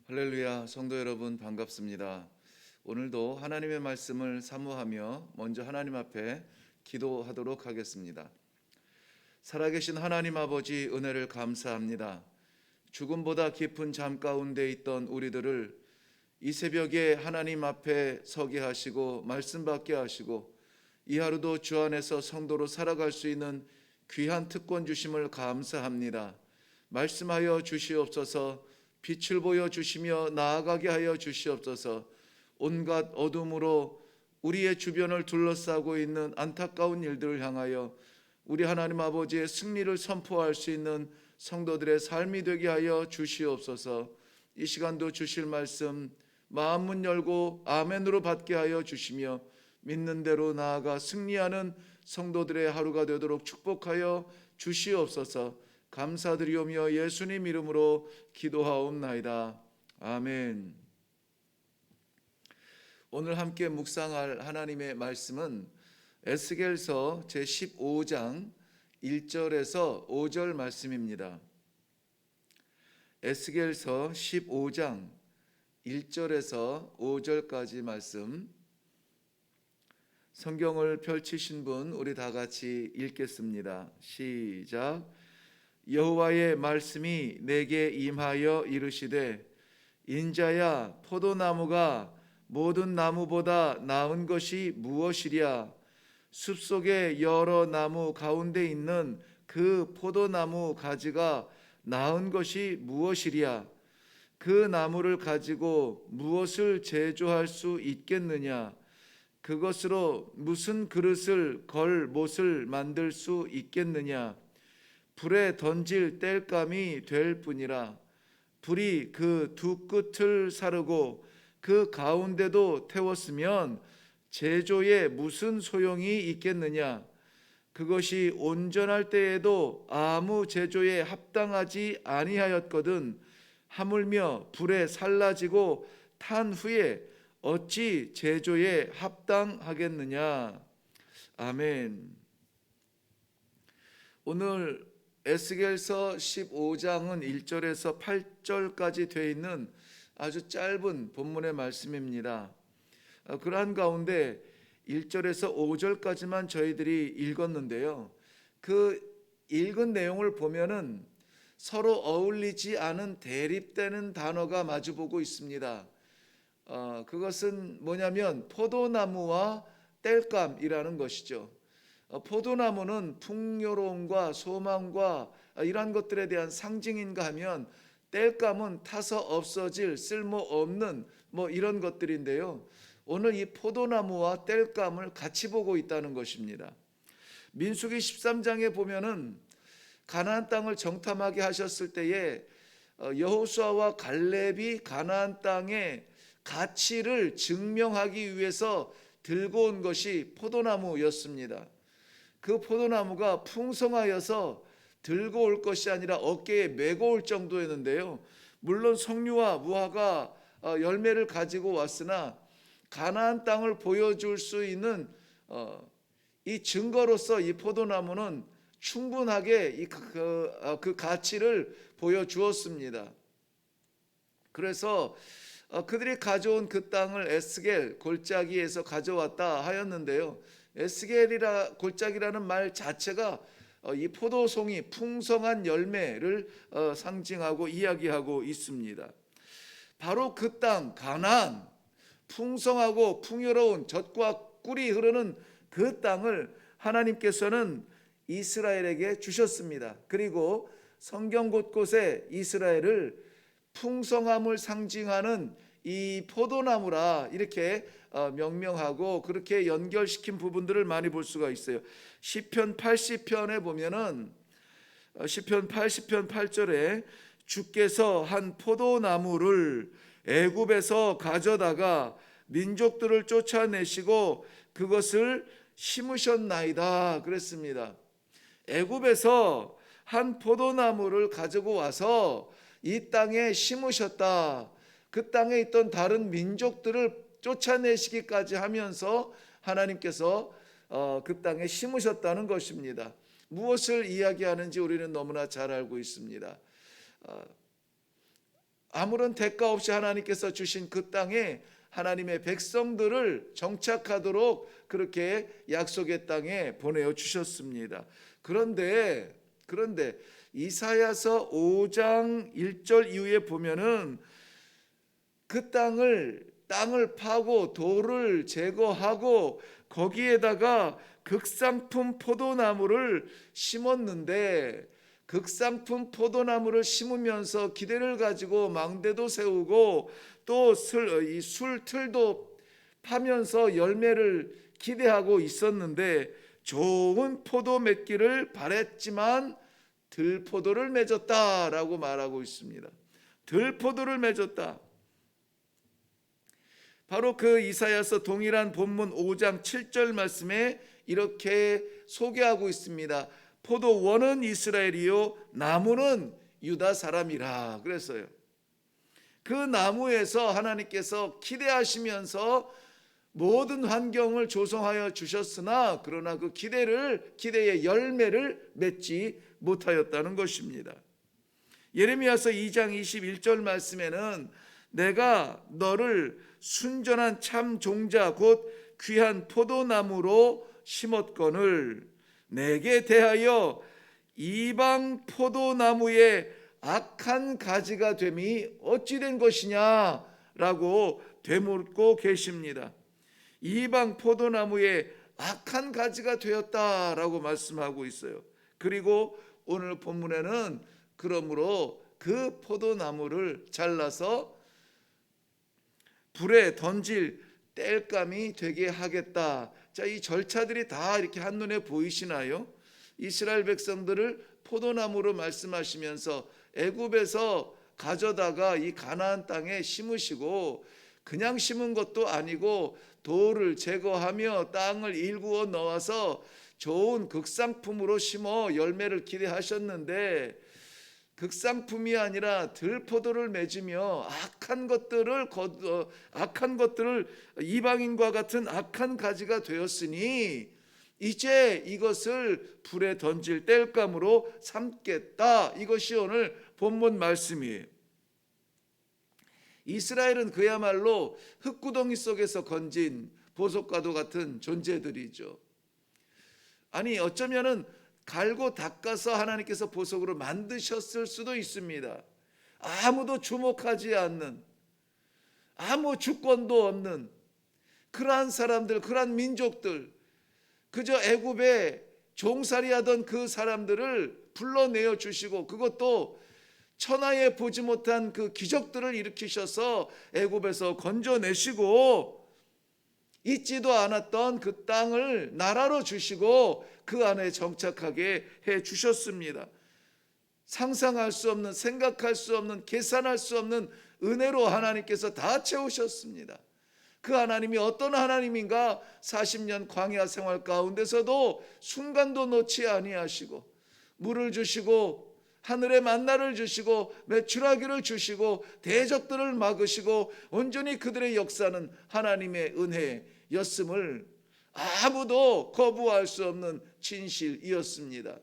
할렐루야, 성도 여러분 반갑습니다. 오늘도 하나님의 말씀을 사모하며 먼저 하나님 앞에 기도하도록 하겠습니다. 살아계신 하나님 아버지, 은혜를 감사합니다. 죽음보다 깊은 잠 가운데 있던 우리들을 이 새벽에 하나님 앞에 서게 하시고 말씀 받게 하시고 이 하루도 주 안에서 성도로 살아갈 수 있는 귀한 특권 주심을 감사합니다. 말씀하여 주시옵소서. 빛을 보여주시며 나아가게 하여 주시옵소서. 온갖 어둠으로 우리의 주변을 둘러싸고 있는 안타까운 일들을 향하여 우리 하나님 아버지의 승리를 선포할 수 있는 성도들의 삶이 되게 하여 주시옵소서. 이 시간도 주실 말씀 마음문 열고 아멘으로 받게 하여 주시며 믿는 대로 나아가 승리하는 성도들의 하루가 되도록 축복하여 주시옵소서. 감사드리오며 예수님 이름으로 기도하옵나이다. 아멘. 오늘 함께 묵상할 하나님의 말씀은 에스겔서 제15장 1절에서 5절 말씀입니다. 에스겔서 15장 1절에서 5절까지 말씀, 성경을 펼치신 분 우리 다 같이 읽겠습니다. 시작. 여호와의 말씀이 내게 임하여 이르시되, 인자야, 포도나무가 모든 나무보다 나은 것이 무엇이랴? 숲속의 여러 나무 가운데 있는 그 포도나무 가지가 나은 것이 무엇이랴? 그 나무를 가지고 무엇을 제조할 수 있겠느냐? 그것으로 무슨 그릇을 걸 못을 만들 수 있겠느냐? 불에 던질 땔감이 될 뿐이라. 불이 그 두 끝을 사르고 그 가운데도 태웠으면 제조에 무슨 소용이 있겠느냐? 그것이 온전할 때에도 아무 제조에 합당하지 아니하였거든. 하물며 불에 살라지고 탄 후에 어찌 제조에 합당하겠느냐? 아멘. 오늘 에스겔서 15장은 1절에서 8절까지 되어 있는 아주 짧은 본문의 말씀입니다. 그러한 가운데 1절에서 5절까지만 저희들이 읽었는데요. 그 읽은 내용을 보면은 서로 어울리지 않은 대립되는 단어가 마주보고 있습니다. 그것은 뭐냐면 포도나무와 땔감이라는 것이죠. 포도나무는 풍요로움과 소망과 이러한 것들에 대한 상징인가 하면, 땔감은 타서 없어질 쓸모없는 이런 것들인데요. 오늘 이 포도나무와 땔감을 같이 보고 있다는 것입니다. 민수기 13장에 보면은 가나안 땅을 정탐하게 하셨을 때에 여호수아와 갈렙이 가나안 땅의 가치를 증명하기 위해서 들고 온 것이 포도나무였습니다. 그 포도나무가 풍성하여서 들고 올 것이 아니라 어깨에 메고 올 정도였는데요. 물론 석류와 무화과 열매를 가지고 왔으나 가나안 땅을 보여줄 수 있는 이 증거로서 이 포도나무는 충분하게 그 가치를 보여주었습니다. 그래서 그들이 가져온 그 땅을 에스겔 골짜기에서 가져왔다 하였는데요. 에스겔이라 골짜기라는 말 자체가 이 포도송이 풍성한 열매를 상징하고 이야기하고 있습니다. 바로 그 땅 가나안, 풍성하고 풍요로운 젖과 꿀이 흐르는 그 땅을 하나님께서는 이스라엘에게 주셨습니다. 그리고 성경 곳곳에 이스라엘을 풍성함을 상징하는 이 포도나무라 이렇게 명명하고 그렇게 연결시킨 부분들을 많이 볼 수가 있어요. 시편 80편에 보면은 시편 80편 8절에 주께서 한 포도나무를 애굽에서 가져다가 민족들을 쫓아내시고 그것을 심으셨나이다 그랬습니다. 애굽에서 한 포도나무를 가지고 와서 이 땅에 심으셨다. 그 땅에 있던 다른 민족들을 쫓아내시기까지 하면서 하나님께서 그 땅에 심으셨다는 것입니다. 무엇을 이야기하는지 우리는 너무나 잘 알고 있습니다. 아무런 대가 없이 하나님께서 주신 그 땅에 하나님의 백성들을 정착하도록 그렇게 약속의 땅에 보내어 주셨습니다. 그런데 이사야서 5장 1절 이후에 보면은 그 땅을 파고 돌을 제거하고 거기에다가 극상품 포도나무를 심었는데, 극상품 포도나무를 심으면서 기대를 가지고 망대도 세우고 또 술틀도 파면서 열매를 기대하고 있었는데, 좋은 포도 맺기를 바랬지만 들포도를 맺었다라고 말하고 있습니다. 들포도를 맺었다. 바로 그 이사야서 동일한 본문 5장 7절 말씀에 이렇게 소개하고 있습니다. 포도 원은 이스라엘이요 나무는 유다 사람이라 그랬어요. 그 나무에서 하나님께서 기대하시면서 모든 환경을 조성하여 주셨으나 그러나 그 기대의 열매를 맺지 못하였다는 것입니다. 예레미야서 2장 21절 말씀에는 내가 너를 순전한 참 종자 곧 귀한 포도나무로 심었거늘 내게 대하여 이방 포도나무의 악한 가지가 됨이 어찌 된 것이냐라고 되묻고 계십니다. 이방 포도나무의 악한 가지가 되었다라고 말씀하고 있어요. 그리고 오늘 본문에는 그러므로 그 포도나무를 잘라서 불에 던질 땔감이 되게 하겠다. 자, 이 절차들이 다 이렇게 한눈에 보이시나요? 이스라엘 백성들을 포도나무로 말씀하시면서 애굽에서 가져다가 이 가나안 땅에 심으시고, 그냥 심은 것도 아니고 돌을 제거하며 땅을 일구어 넣어서 좋은 극상품으로 심어 열매를 기대하셨는데, 극상품이 아니라 들포도를 맺으며 악한 것들을 이방인과 같은 악한 가지가 되었으니 이제 이것을 불에 던질 땔감으로 삼겠다. 이것이 오늘 본문 말씀이에요. 이스라엘은 그야말로 흙구덩이 속에서 건진 보석과도 같은 존재들이죠. 아니 어쩌면은 갈고 닦아서 하나님께서 보석으로 만드셨을 수도 있습니다. 아무도 주목하지 않는, 아무 주권도 없는 그러한 사람들, 그러한 민족들, 그저 애굽에 종살이하던 그 사람들을 불러내어 주시고, 그것도 천하에 보지 못한 그 기적들을 일으키셔서 애굽에서 건져내시고, 있지도 않았던 그 땅을 나라로 주시고 그 안에 정착하게 해 주셨습니다. 상상할 수 없는, 생각할 수 없는, 계산할 수 없는 은혜로 하나님께서 다 채우셨습니다. 그 하나님이 어떤 하나님인가? 40년 광야 생활 가운데서도 순간도 놓지 아니하시고 물을 주시고 하늘의 만나를 주시고 메추라기를 주시고 대적들을 막으시고 온전히 그들의 역사는 하나님의 은혜였음을 아무도 거부할 수 없는 진실이었습니다.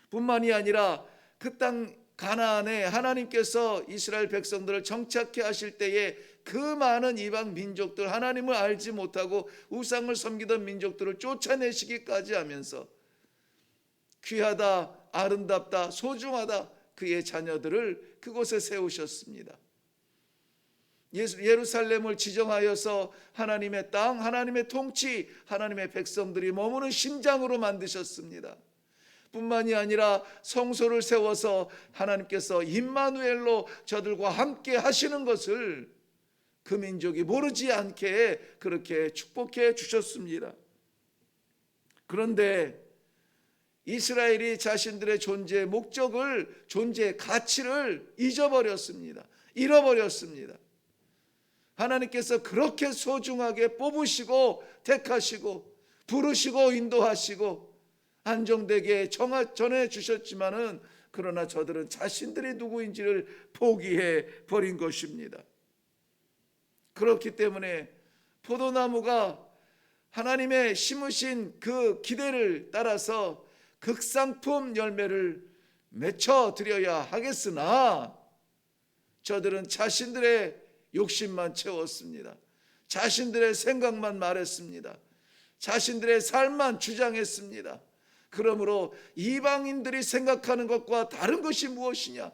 뿐만이 아니라 그 땅 가나안에 하나님께서 이스라엘 백성들을 정착해 하실 때에 그 많은 이방 민족들, 하나님을 알지 못하고 우상을 섬기던 민족들을 쫓아내시기까지 하면서 귀하다, 아름답다, 소중하다 그의 자녀들을 그곳에 세우셨습니다. 예루살렘을 지정하여서 하나님의 땅, 하나님의 통치, 하나님의 백성들이 머무는 심장으로 만드셨습니다. 뿐만이 아니라 성소를 세워서 하나님께서 임마누엘로 저들과 함께 하시는 것을 그 민족이 모르지 않게 그렇게 축복해 주셨습니다. 그런데 이스라엘이 자신들의 존재의 목적을, 존재의 가치를 잊어버렸습니다. 잃어버렸습니다. 하나님께서 그렇게 소중하게 뽑으시고 택하시고 부르시고 인도하시고 안정되게 전해 주셨지만은 그러나 저들은 자신들이 누구인지를 포기해 버린 것입니다. 그렇기 때문에 포도나무가 하나님의 심으신 그 기대를 따라서 극상품 열매를 맺혀 드려야 하겠으나 저들은 자신들의 욕심만 채웠습니다. 자신들의 생각만 말했습니다. 자신들의 삶만 주장했습니다. 그러므로 이방인들이 생각하는 것과 다른 것이 무엇이냐?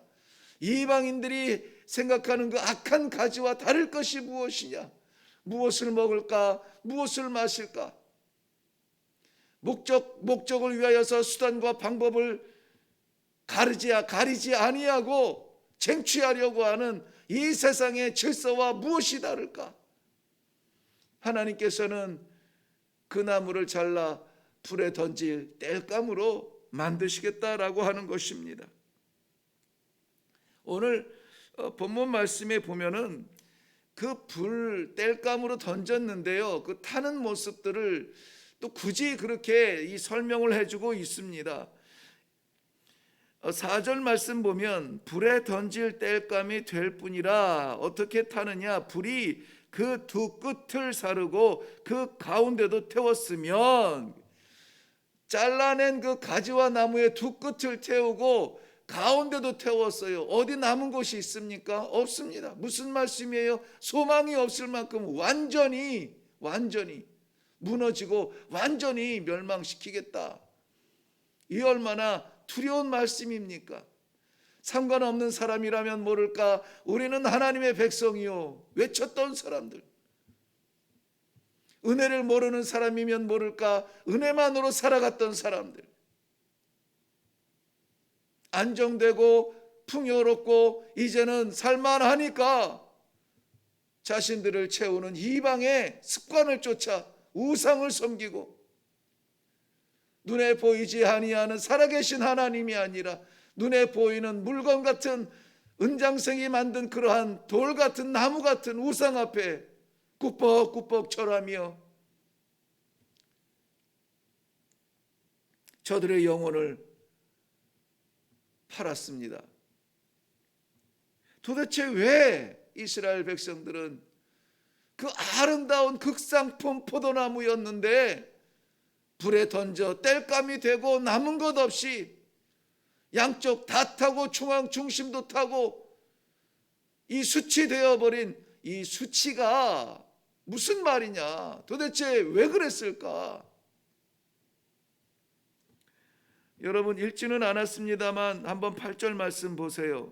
이방인들이 생각하는 그 악한 가지와 다를 것이 무엇이냐? 무엇을 먹을까? 무엇을 마실까? 목적을 위하여서 수단과 방법을 가리지 아니하고 쟁취하려고 하는 이 세상의 질서와 무엇이 다를까? 하나님께서는 그 나무를 잘라 불에 던질 땔감으로 만드시겠다라고 하는 것입니다. 오늘 본문 말씀에 보면은 그 불 땔감으로 던졌는데요, 그 타는 모습들을 또 굳이 그렇게 이 설명을 해주고 있습니다. 4절 말씀 보면 불에 던질 땔감이 될 뿐이라 어떻게 타느냐? 불이 그 두 끝을 사르고 그 가운데도 태웠으면, 잘라낸 그 가지와 나무의 두 끝을 태우고 가운데도 태웠어요. 어디 남은 곳이 있습니까? 없습니다. 무슨 말씀이에요? 소망이 없을 만큼 완전히 무너지고 완전히 멸망시키겠다. 이 얼마나 두려운 말씀입니까? 상관없는 사람이라면 모를까? 우리는 하나님의 백성이요, 외쳤던 사람들. 은혜를 모르는 사람이면 모를까? 은혜만으로 살아갔던 사람들. 안정되고 풍요롭고 이제는 살만하니까 자신들을 채우는 이방의 습관을 쫓아 우상을 섬기고, 눈에 보이지 아니하는 살아계신 하나님이 아니라 눈에 보이는 물건 같은 은장생이 만든 그러한 돌 같은 나무 같은 우상 앞에 꾸벅꾸벅 절하며 저들의 영혼을 팔았습니다. 도대체 왜 이스라엘 백성들은 그 아름다운 극상품 포도나무였는데 불에 던져 땔감이 되고 남은 것 없이 양쪽 다 타고 중심도 타고 이 숯이 되어버린 이 수치가 무슨 말이냐? 도대체 왜 그랬을까? 여러분, 읽지는 않았습니다만 한번 8절 말씀 보세요.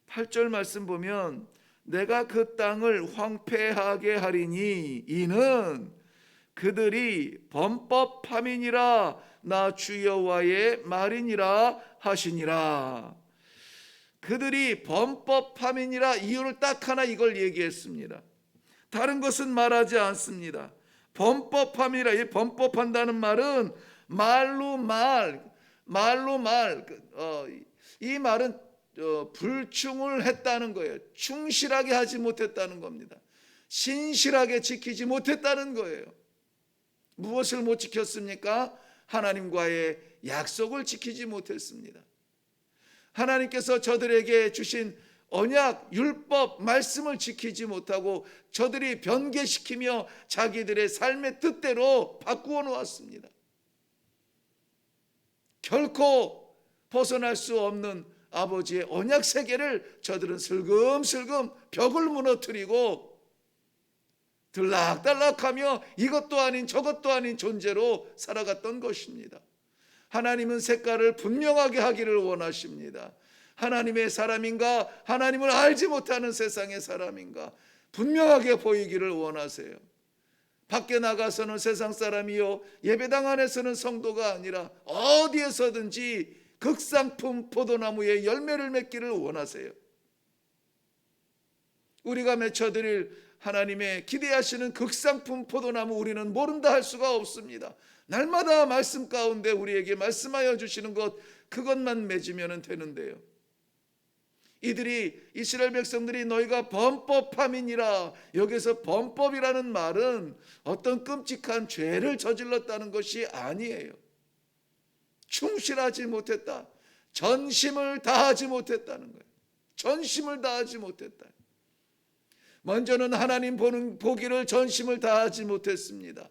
8절 말씀 보면 내가 그 땅을 황폐하게 하리니 이는 그들이 범법함이니라 나 주 여호와의 말이니라 하시니라. 그들이 범법함이니라, 이유를 딱 하나 이걸 얘기했습니다. 다른 것은 말하지 않습니다. 범법함이라, 이 범법한다는 말은 이 말은 불충을 했다는 거예요. 충실하게 하지 못했다는 겁니다. 신실하게 지키지 못했다는 거예요. 무엇을 못 지켰습니까? 하나님과의 약속을 지키지 못했습니다. 하나님께서 저들에게 주신 언약, 율법, 말씀을 지키지 못하고 저들이 변개시키며 자기들의 삶의 뜻대로 바꾸어 놓았습니다. 결코 벗어날 수 없는 아버지의 언약 세계를 저들은 슬금슬금 벽을 무너뜨리고 들락달락하며 이것도 아닌 저것도 아닌 존재로 살아갔던 것입니다. 하나님은 색깔을 분명하게 하기를 원하십니다. 하나님의 사람인가, 하나님을 알지 못하는 세상의 사람인가 분명하게 보이기를 원하세요. 밖에 나가서는 세상 사람이요, 예배당 안에서는 성도가 아니라 어디에서든지 극상품 포도나무의 열매를 맺기를 원하세요. 우리가 맺혀드릴 하나님의 기대하시는 극상품 포도나무 우리는 모른다 할 수가 없습니다. 날마다 말씀 가운데 우리에게 말씀하여 주시는 것, 그것만 맺으면 되는데요. 이스라엘 백성들이 너희가 범법함이니라, 여기서 범법이라는 말은 어떤 끔찍한 죄를 저질렀다는 것이 아니에요. 충실하지 못했다, 전심을 다하지 못했다는 거예요. 전심을 다하지 못했다. 먼저는 하나님 보기를 전심을 다하지 못했습니다.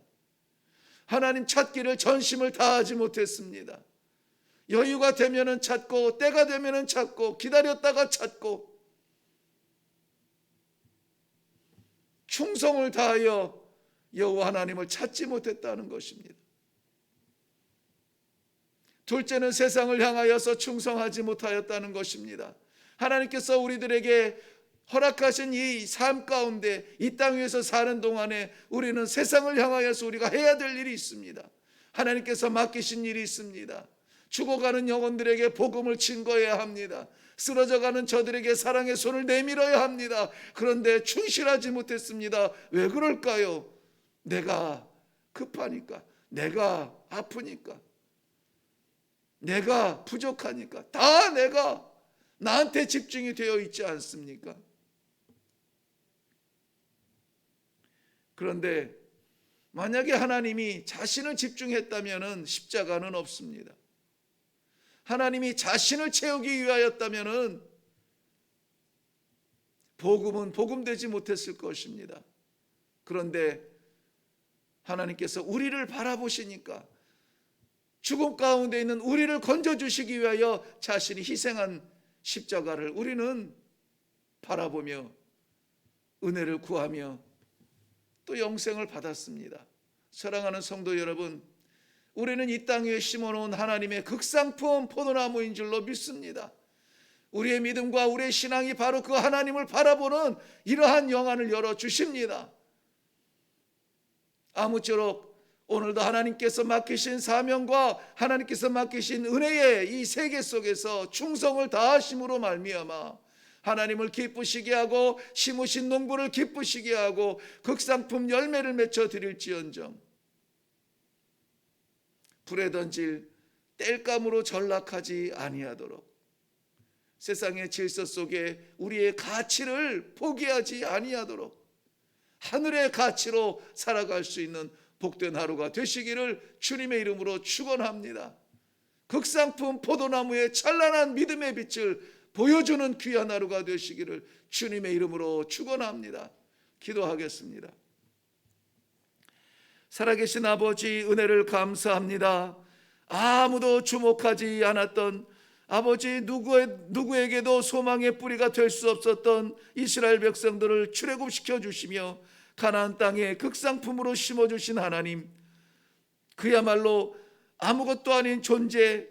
하나님 찾기를 전심을 다하지 못했습니다. 여유가 되면은 찾고, 때가 되면은 찾고, 기다렸다가 찾고, 충성을 다하여 여호와 하나님을 찾지 못했다는 것입니다. 둘째는 세상을 향하여서 충성하지 못하였다는 것입니다. 하나님께서 우리들에게 허락하신 이 삶 가운데 이 땅 위에서 사는 동안에 우리는 세상을 향하여서 우리가 해야 될 일이 있습니다. 하나님께서 맡기신 일이 있습니다. 죽어가는 영혼들에게 복음을 증거해야 합니다. 쓰러져가는 저들에게 사랑의 손을 내밀어야 합니다. 그런데 충실하지 못했습니다. 왜 그럴까요? 내가 급하니까, 내가 아프니까, 내가 부족하니까, 다 내가 나한테 집중이 되어 있지 않습니까? 그런데 만약에 하나님이 자신을 집중했다면 십자가는 없습니다. 하나님이 자신을 채우기 위하였다면 복음은 복음되지 못했을 것입니다. 그런데 하나님께서 우리를 바라보시니까 죽음 가운데 있는 우리를 건져주시기 위하여 자신이 희생한 십자가를 우리는 바라보며 은혜를 구하며 또 영생을 받았습니다. 사랑하는 성도 여러분, 우리는 이 땅 위에 심어놓은 하나님의 극상품 포도나무인 줄로 믿습니다. 우리의 믿음과 우리의 신앙이 바로 그 하나님을 바라보는 이러한 영안을 열어주십니다. 아무쪼록 오늘도 하나님께서 맡기신 사명과 하나님께서 맡기신 은혜의 이 세계 속에서 충성을 다하심으로 말미암아 하나님을 기쁘시게 하고 심으신 농부를 기쁘시게 하고 극상품 열매를 맺혀 드릴지언정 불에 던질 땔감으로 전락하지 아니하도록 세상의 질서 속에 우리의 가치를 포기하지 아니하도록 하늘의 가치로 살아갈 수 있는 복된 하루가 되시기를 주님의 이름으로 축원합니다. 극상품 포도나무의 찬란한 믿음의 빛을 보여주는 귀한 하루가 되시기를 주님의 이름으로 축원합니다. 기도하겠습니다. 살아계신 아버지, 은혜를 감사합니다. 아무도 주목하지 않았던 아버지, 누구에게도 소망의 뿌리가 될 수 없었던 이스라엘 백성들을 출애굽시켜 주시며 가나안 땅에 극상품으로 심어주신 하나님, 그야말로 아무것도 아닌 존재,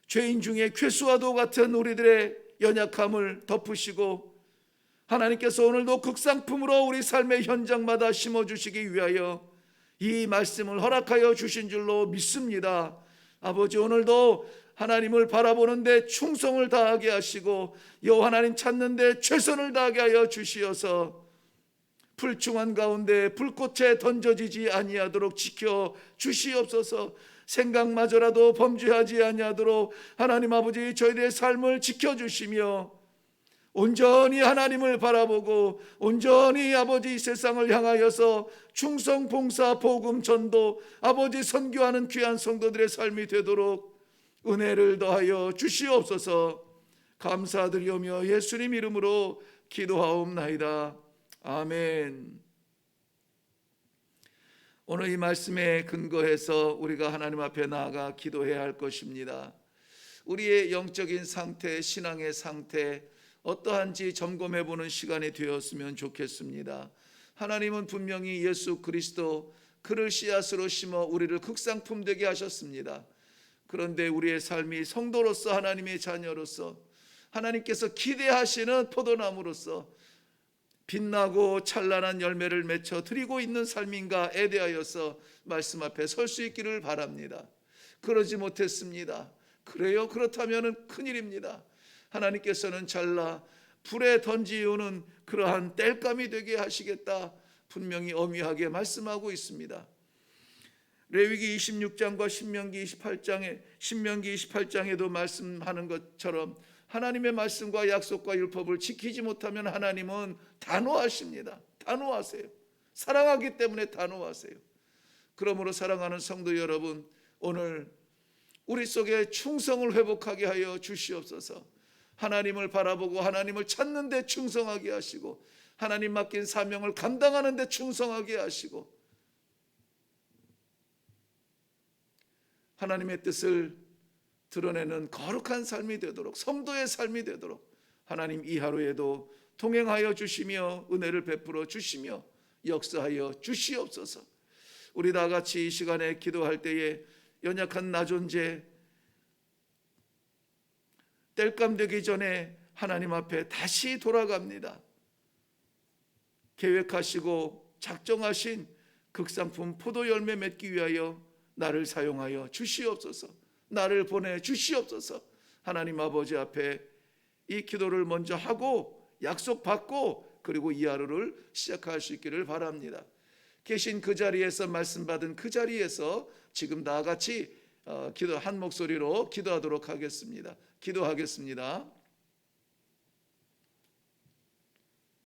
죄인 중에 괴수와도 같은 우리들의 연약함을 덮으시고 하나님께서 오늘도 극상품으로 우리 삶의 현장마다 심어주시기 위하여 이 말씀을 허락하여 주신 줄로 믿습니다. 아버지, 오늘도 하나님을 바라보는데 충성을 다하게 하시고 여호와 하나님 찾는데 최선을 다하게 하여 주시어서 불충한 가운데 불꽃에 던져지지 아니하도록 지켜 주시옵소서. 생각마저라도 범죄하지 아니하도록 하나님 아버지 저희들의 삶을 지켜주시며 온전히 하나님을 바라보고 온전히 아버지 세상을 향하여서 충성 봉사 복음 전도 아버지 선교하는 귀한 성도들의 삶이 되도록 은혜를 더하여 주시옵소서. 감사드리오며 예수님 이름으로 기도하옵나이다. 아멘. 오늘 이 말씀에 근거해서 우리가 하나님 앞에 나아가 기도해야 할 것입니다. 우리의 영적인 상태, 신앙의 상태 어떠한지 점검해 보는 시간이 되었으면 좋겠습니다. 하나님은 분명히 예수 그리스도 그를 씨앗으로 심어 우리를 극상품 되게 하셨습니다. 그런데 우리의 삶이 성도로서 하나님의 자녀로서 하나님께서 기대하시는 포도나무로서 빛나고 찬란한 열매를 맺혀 드리고 있는 삶인가에 대하여서 말씀 앞에 설 수 있기를 바랍니다. 그러지 못했습니다. 그래요? 그렇다면 큰일입니다. 하나님께서는 잘라 불에 던지우는 그러한 땔감이 되게 하시겠다 분명히 엄히하게 말씀하고 있습니다. 레위기 26장과 신명기 28장에도 말씀하는 것처럼 하나님의 말씀과 약속과 율법을 지키지 못하면 하나님은 단호하십니다. 단호하세요. 사랑하기 때문에 단호하세요. 그러므로 사랑하는 성도 여러분, 오늘 우리 속에 충성을 회복하게 하여 주시옵소서. 하나님을 바라보고 하나님을 찾는 데 충성하게 하시고 하나님 맡긴 사명을 감당하는 데 충성하게 하시고 하나님의 뜻을 드러내는 거룩한 삶이 되도록 성도의 삶이 되도록 하나님 이 하루에도 통행하여 주시며 은혜를 베풀어 주시며 역사하여 주시옵소서. 우리 다 같이 이 시간에 기도할 때에 연약한 나 존재 땔감 되기 전에 하나님 앞에 다시 돌아갑니다. 계획하시고 작정하신 극상품 포도 열매 맺기 위하여 나를 사용하여 주시옵소서. 나를 보내 주시옵소서. 하나님 아버지 앞에 이 기도를 먼저 하고 약속받고 그리고 이 하루를 시작할 수 있기를 바랍니다. 계신 그 자리에서 말씀받은 그 자리에서 지금 다 같이 기도 한 목소리로 기도하도록 하겠습니다. 기도하겠습니다.